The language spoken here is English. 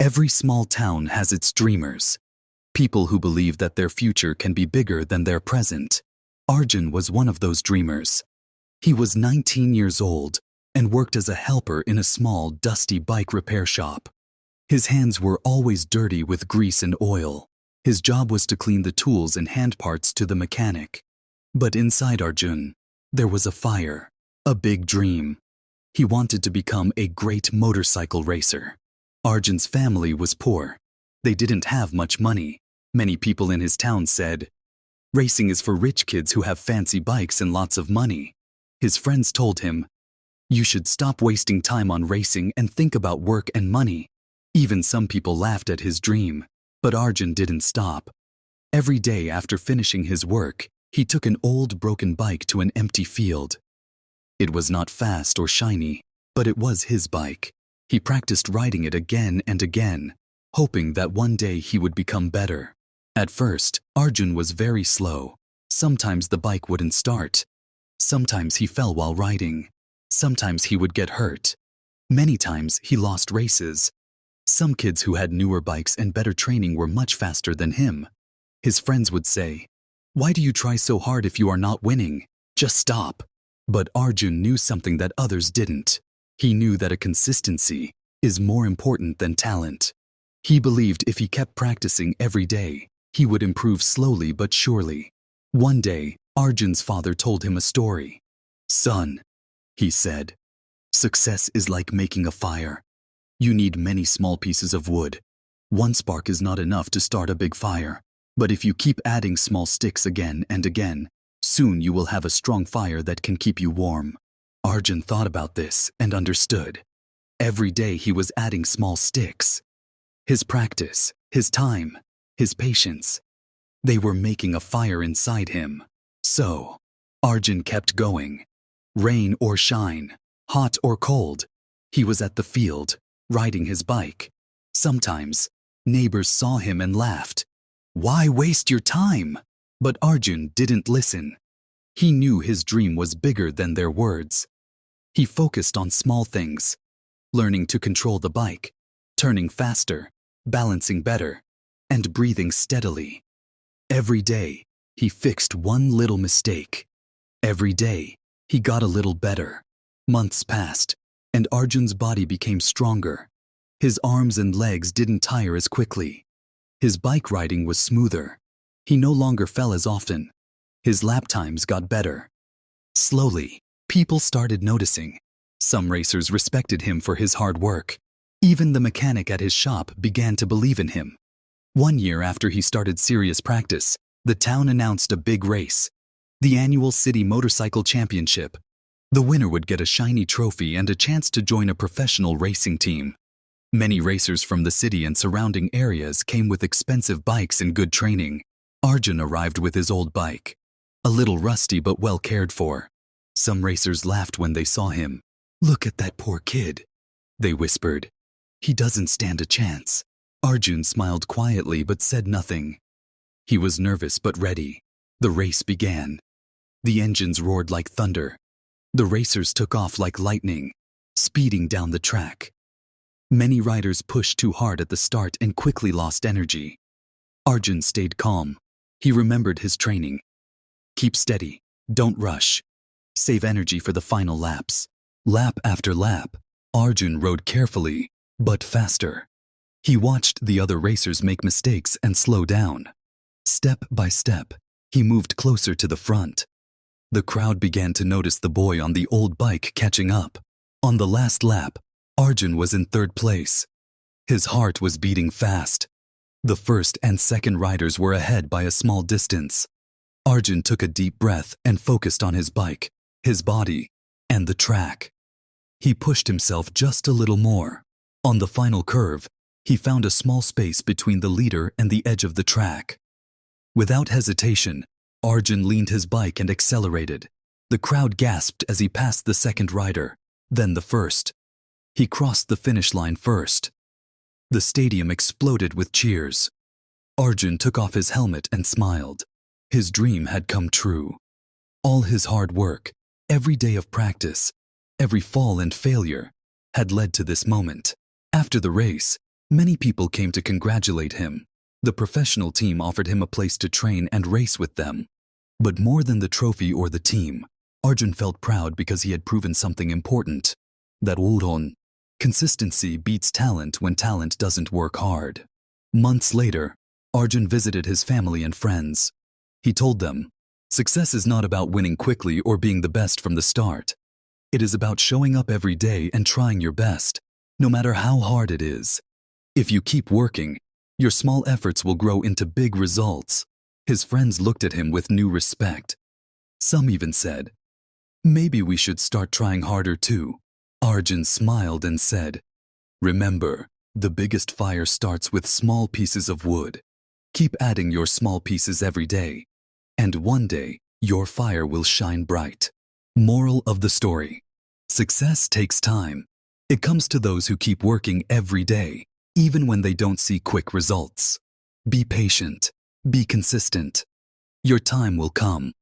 Every small town has its dreamers, people who believe that their future can be bigger than their present. Arjun was one of those dreamers. He was 19 years old and worked as a helper in a small, dusty bike repair shop. His hands were always dirty with grease and oil. His job was to clean the tools and hand parts to the mechanic. But inside Arjun, there was a fire, a big dream. He wanted to become a great motorcycle racer. Arjun's family was poor. They didn't have much money. Many people in his town said, "Racing is for rich kids who have fancy bikes and lots of money." His friends told him, "You should stop wasting time on racing and think about work and money." Even some people laughed at his dream, but Arjun didn't stop. Every day after finishing his work, he took an old broken bike to an empty field. It was not fast or shiny, but it was his bike. He practiced riding it again and again, hoping that one day he would become better. At first, Arjun was very slow. Sometimes the bike wouldn't start. Sometimes he fell while riding. Sometimes he would get hurt. Many times he lost races. Some kids who had newer bikes and better training were much faster than him. His friends would say, "Why do you try so hard if you are not winning? Just stop." But Arjun knew something that others didn't. He knew that a consistency is more important than talent. He believed if he kept practicing every day, he would improve slowly but surely. One day, Arjun's father told him a story. "Son," he said, "success is like making a fire. You need many small pieces of wood. One spark is not enough to start a big fire. But if you keep adding small sticks again and again, soon you will have a strong fire that can keep you warm." Arjun thought about this and understood. Every day he was adding small sticks. His practice, his time, his patience. They were making a fire inside him. So, Arjun kept going. Rain or shine, hot or cold, he was at the field, riding his bike. Sometimes, neighbors saw him and laughed. "Why waste your time?" But Arjun didn't listen. He knew his dream was bigger than their words. He focused on small things, learning to control the bike, turning faster, balancing better, and breathing steadily. Every day, he fixed one little mistake. Every day, he got a little better. Months passed, and Arjun's body became stronger. His arms and legs didn't tire as quickly. His bike riding was smoother. He no longer fell as often. His lap times got better. Slowly, people started noticing. Some racers respected him for his hard work. Even the mechanic at his shop began to believe in him. One year after he started serious practice, the town announced a big race, the annual City Motorcycle Championship. The winner would get a shiny trophy and a chance to join a professional racing team. Many racers from the city and surrounding areas came with expensive bikes and good training. Arjun arrived with his old bike, a little rusty but well cared for. Some racers laughed when they saw him. "Look at that poor kid," they whispered. "He doesn't stand a chance." Arjun smiled quietly but said nothing. He was nervous but ready. The race began. The engines roared like thunder. The racers took off like lightning, speeding down the track. Many riders pushed too hard at the start and quickly lost energy. Arjun stayed calm. He remembered his training. Keep steady, don't rush. Save energy for the final laps. Lap after lap, Arjun rode carefully, but faster. He watched the other racers make mistakes and slow down. Step by step, he moved closer to the front. The crowd began to notice the boy on the old bike catching up. On the last lap, Arjun was in third place. His heart was beating fast. The first and second riders were ahead by a small distance. Arjun took a deep breath and focused on his bike, his body, and the track. He pushed himself just a little more. On the final curve, he found a small space between the leader and the edge of the track. Without hesitation, Arjun leaned his bike and accelerated. The crowd gasped as he passed the second rider, then the first. He crossed the finish line first. The stadium exploded with cheers. Arjun took off his helmet and smiled. His dream had come true. All his hard work, every day of practice, every fall and failure, had led to this moment. After the race, Many people came to congratulate him. The professional team offered him a place to train and race with them. But more than the trophy or the team, Arjun felt proud because he had proven something important. That consistency beats talent when talent doesn't work hard. Months later, Arjun visited his family and friends. He told them, "Success is not about winning quickly or being the best from the start. It is about showing up every day and trying your best, no matter how hard it is. If you keep working, your small efforts will grow into big results." His friends looked at him with new respect. Some even said, "Maybe we should start trying harder too." Arjun smiled and said, "Remember, the biggest fire starts with small pieces of wood. Keep adding your small pieces every day, and one day your fire will shine bright." Moral of the story: success takes time. It comes to those who keep working every day, even when they don't see quick results. Be patient. Be consistent. Your time will come.